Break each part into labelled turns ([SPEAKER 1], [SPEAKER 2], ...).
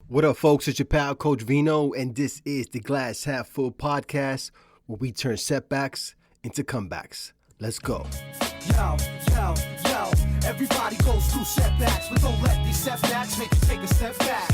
[SPEAKER 1] What up, folks? It's your pal, Coach Vino, and this is the Glass Half Full podcast where we turn setbacks into comebacks. Let's go.
[SPEAKER 2] Yo, yo, yo, everybody goes through setbacks, but don't let these setbacks make you take a step back.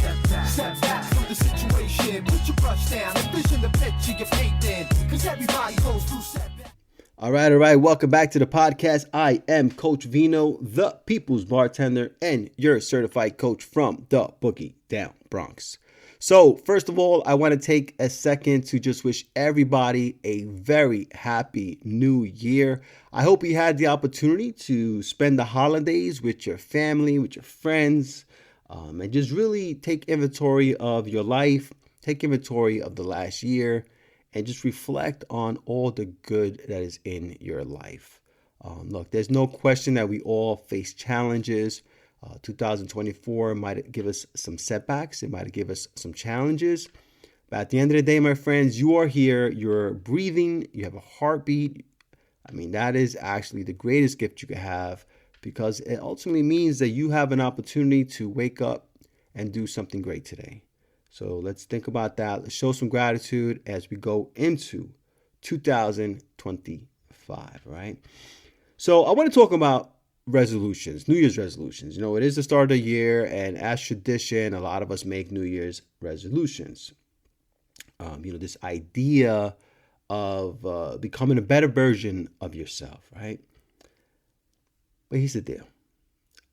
[SPEAKER 2] Step back from the situation, put your brush down, envision the picture you're painting, because everybody goes through setbacks.
[SPEAKER 1] All right. Welcome back to the podcast. I am Coach Vino, the people's bartender, and your certified coach from the Boogie Down Bronx. So, first of all, I want to take a second to just wish everybody a very happy new year. I hope you had the opportunity to spend the holidays with your family, with your friends, and just really take inventory of your life, take inventory of the last year, and just reflect on all the good that is in your life. Look, there's no question that we all face challenges. 2024 might give us some setbacks. It might give us some challenges. But at the end of the day, my friends, you are here. You're breathing. You have a heartbeat. I mean, that is actually the greatest gift you could have, because it ultimately means that you have an opportunity to wake up and do something great today. So let's think about that. Let's show some gratitude as we go into 2025, right? So I want to talk about resolutions, New Year's resolutions. You know, it is the start of the year, and as tradition, a lot of us make New Year's resolutions. This idea of becoming a better version of yourself, right? But here's the deal.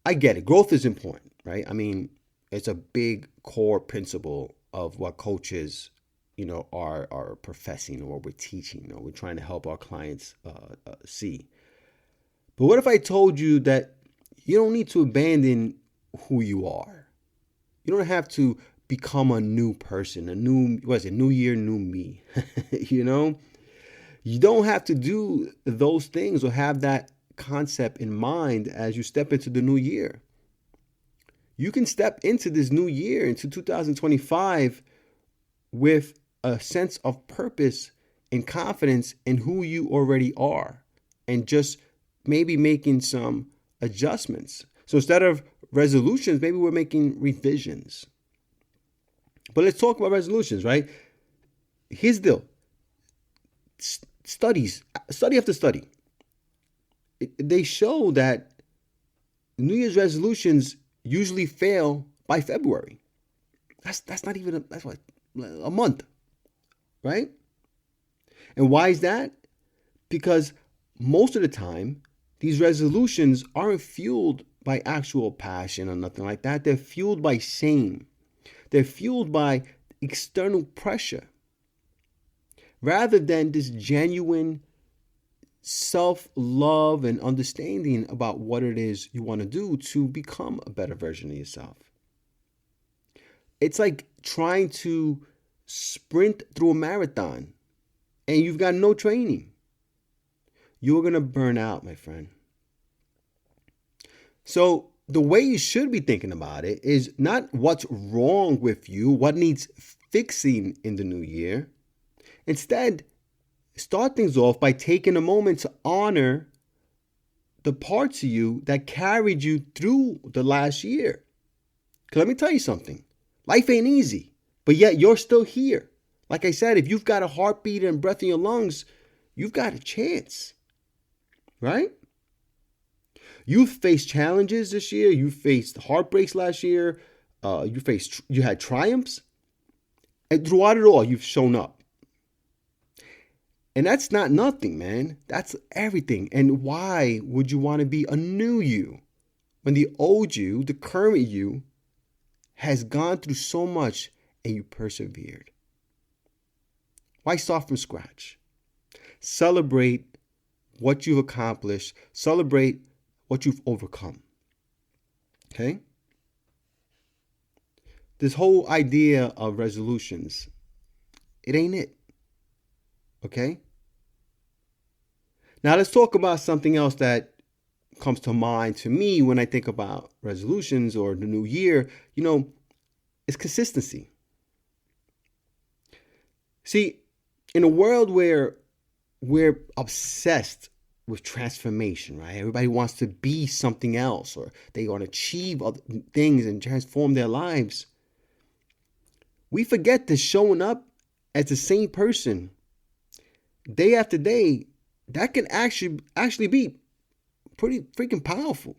[SPEAKER 1] I get it. Growth is important, right? I mean, it's a big core principle of what coaches, are professing, or we're teaching, or we're trying to help our clients see. But what if I told you that you don't need to abandon who you are? You don't have to become a new person, new year, new me. You don't have to do those things or have that concept in mind as you step into the new year. You can step into this new year, into 2025, with a sense of purpose and confidence in who you already are, and just maybe making some adjustments. So instead of resolutions, maybe we're making revisions. But let's talk about resolutions, right? Here's the deal. Study after study, they show that New Year's resolutions usually fail by February. That's not even a month, right? And why is that? Because most of the time, these resolutions aren't fueled by actual passion or nothing like that. They're fueled by shame. They're fueled by external pressure, rather than this genuine self-love and understanding about what it is you want to do to become a better version of yourself. It's like trying to sprint through a marathon and you've got no training. You're going to burn out, my friend. So the way you should be thinking about it is not what's wrong with you, what needs fixing in the new year. Instead, start things off by taking a moment to honor the parts of you that carried you through the last year. Because let me tell you something. Life ain't easy, but yet you're still here. Like I said, if you've got a heartbeat and breath in your lungs, you've got a chance, right? You've faced challenges this year. You faced heartbreaks last year. You had triumphs. And throughout it all, you've shown up. And that's not nothing, man. That's everything. And why would you want to be a new you when the old you, the current you, has gone through so much and you persevered? Why start from scratch? Celebrate what you've accomplished. Celebrate what you've overcome. Okay? This whole idea of resolutions, it ain't it. Okay? Now let's talk about something else that comes to mind to me when I think about resolutions or the new year. It's consistency. See, in a world where we're obsessed with transformation, right? Everybody wants to be something else, or they want to achieve other things and transform their lives. we forget that showing up as the same person day after day, that can actually be pretty freaking powerful.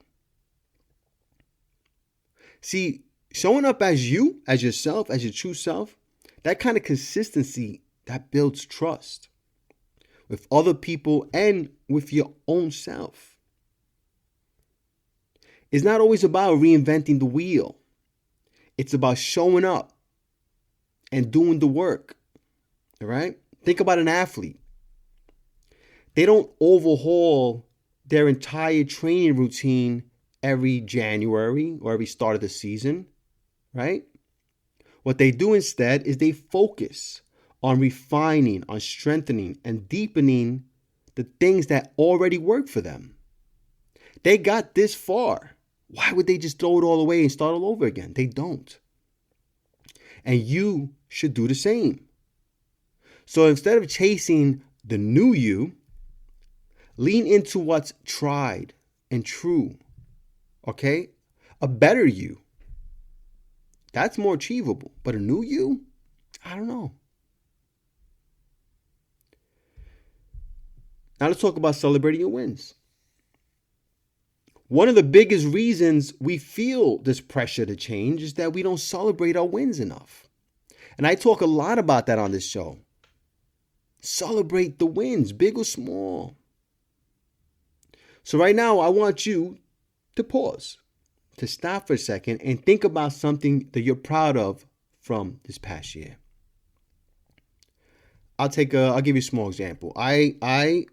[SPEAKER 1] See, showing up as you, as yourself, as your true self, that kind of consistency, that builds trust with other people and with your own self. It's not always about reinventing the wheel. It's about showing up and doing the work. All right? Think about an athlete. They don't overhaul their entire training routine every January or every start of the season, right? What they do instead is they focus on refining, on strengthening, and deepening the things that already work for them. They got this far. Why would they just throw it all away and start all over again? They don't. And you should do the same. So instead of chasing the new you, lean into what's tried and true. Okay? A better you. That's more achievable. But a new you? I don't know. Now let's talk about celebrating your wins. One of the biggest reasons we feel this pressure to change is that we don't celebrate our wins enough. And I talk a lot about that on this show. Celebrate the wins, big or small. So right now, I want you to pause, to stop for a second and think about something that you're proud of from this past year. I'll give you a small example. I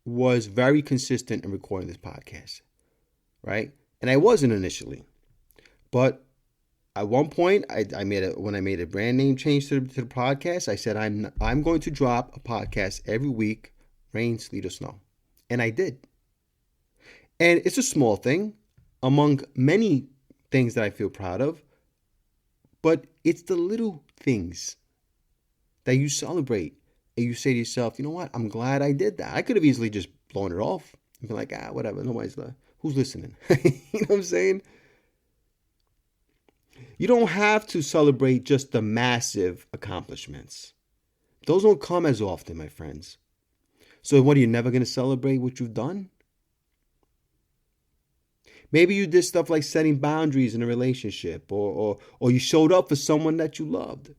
[SPEAKER 1] was very consistent in recording this podcast, right? And I wasn't initially, but at one point, when I made a brand name change to the podcast, I said I'm going to drop a podcast every week, rain, sleet, or snow, and I did. And it's a small thing among many things that I feel proud of, but it's the little things that you celebrate and you say to yourself, you know what? I'm glad I did that. I could have easily just blown it off and been like, whatever. Who's listening? You know what I'm saying? You don't have to celebrate just the massive accomplishments. Those don't come as often, my friends. So what, are you never going to celebrate what you've done? Maybe you did stuff like setting boundaries in a relationship, or you showed up for someone that you loved.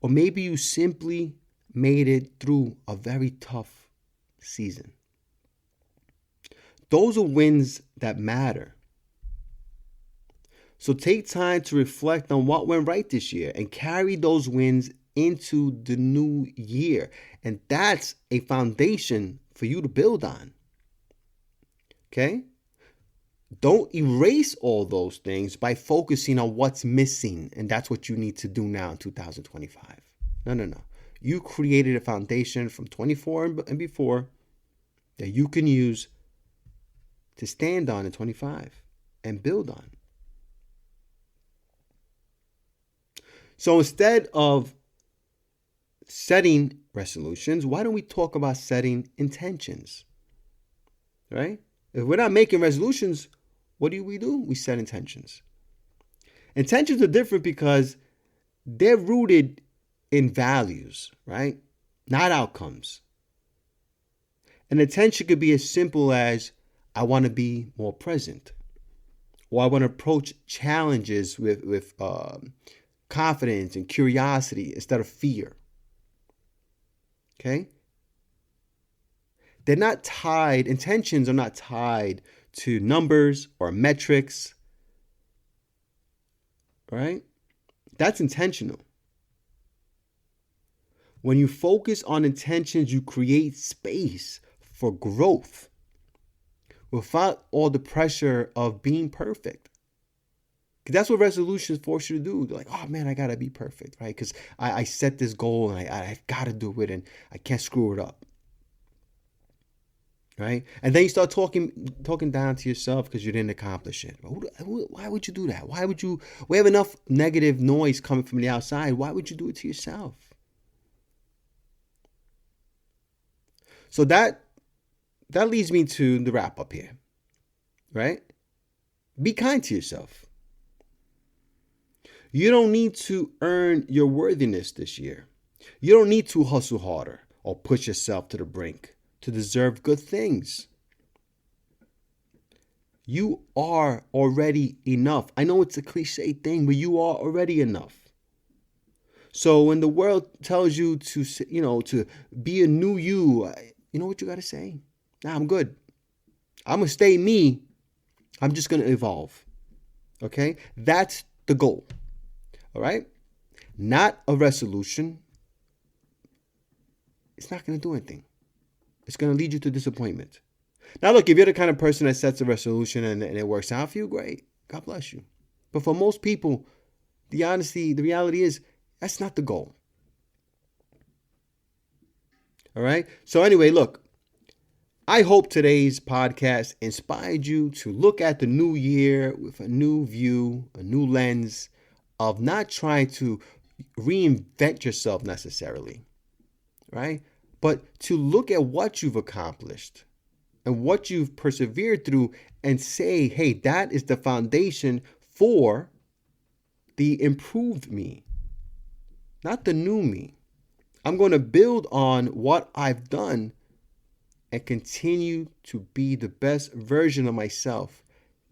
[SPEAKER 1] Or maybe you simply made it through a very tough season. Those are wins that matter. So take time to reflect on what went right this year and carry those wins into the new year. And that's a foundation for you to build on. Okay? Don't erase all those things by focusing on what's missing. And that's what you need to do now in 2025. No. You created a foundation from 24 and before that you can use to stand on in 25 and build on. So instead of setting resolutions, why don't we talk about setting intentions? Right? If we're not making resolutions, what do? We set intentions. Intentions are different because they're rooted in values, right? Not outcomes. An intention could be as simple as, I want to be more present, or I want to approach challenges with confidence and curiosity instead of fear. Okay? They're not tied, intentions are not tied to numbers or metrics. Right? That's intentional. When you focus on intentions, you create space for growth without all the pressure of being perfect. Because that's what resolutions force you to do. They're like, oh man, I got to be perfect, right? Because I set this goal and I've got to do it and I can't screw it up. Right? And then you start talking down to yourself because you didn't accomplish it. Why would you do that? We have enough negative noise coming from the outside. Why would you do it to yourself? So that leads me to the wrap up here, right? Be kind to yourself. You don't need to earn your worthiness this year. You don't need to hustle harder or push yourself to the brink to deserve good things. You are already enough. I know it's a cliche thing, but you are already enough. So when the world tells you to be a new you, you know what you got to say? Nah, I'm good. I'm going to stay me. I'm just going to evolve. Okay? That's the goal. All right? Not a resolution. It's not going to do anything. It's going to lead you to disappointment. Now, look, if you're the kind of person that sets a resolution and it works out for you, great. God bless you. But for most people, the reality is that's not the goal. All right? So anyway, look, I hope today's podcast inspired you to look at the new year with a new view, a new lens of not trying to reinvent yourself necessarily, right? But to look at what you've accomplished and what you've persevered through and say, hey, that is the foundation for the improved me, not the new me. I'm going to build on what I've done and continue to be the best version of myself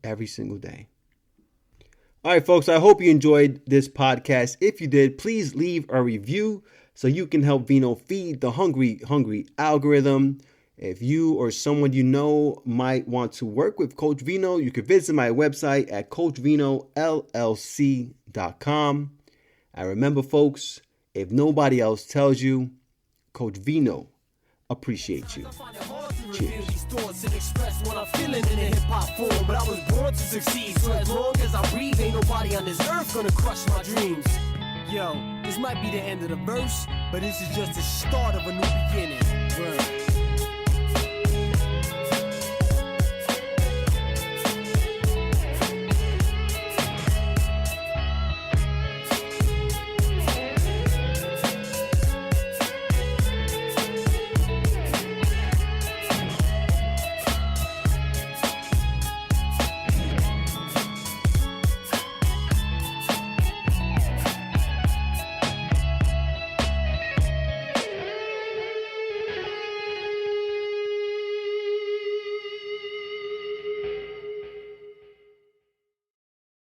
[SPEAKER 1] every single day. All right, folks, I hope you enjoyed this podcast. If you did, please leave a review so you can help Vino feed the hungry algorithm. If you or someone you know might want to work with Coach Vino, you can visit my website at coachvinollc.com. And remember, folks, if nobody else tells you, Coach Vino appreciates you. Cheers.
[SPEAKER 2] And express what I'm feeling in a hip-hop form, but I was born to succeed, so as long as I breathe, ain't nobody on this earth gonna crush my dreams. Yo, this might be the end of the verse, but this is just the start of a new beginning. Word.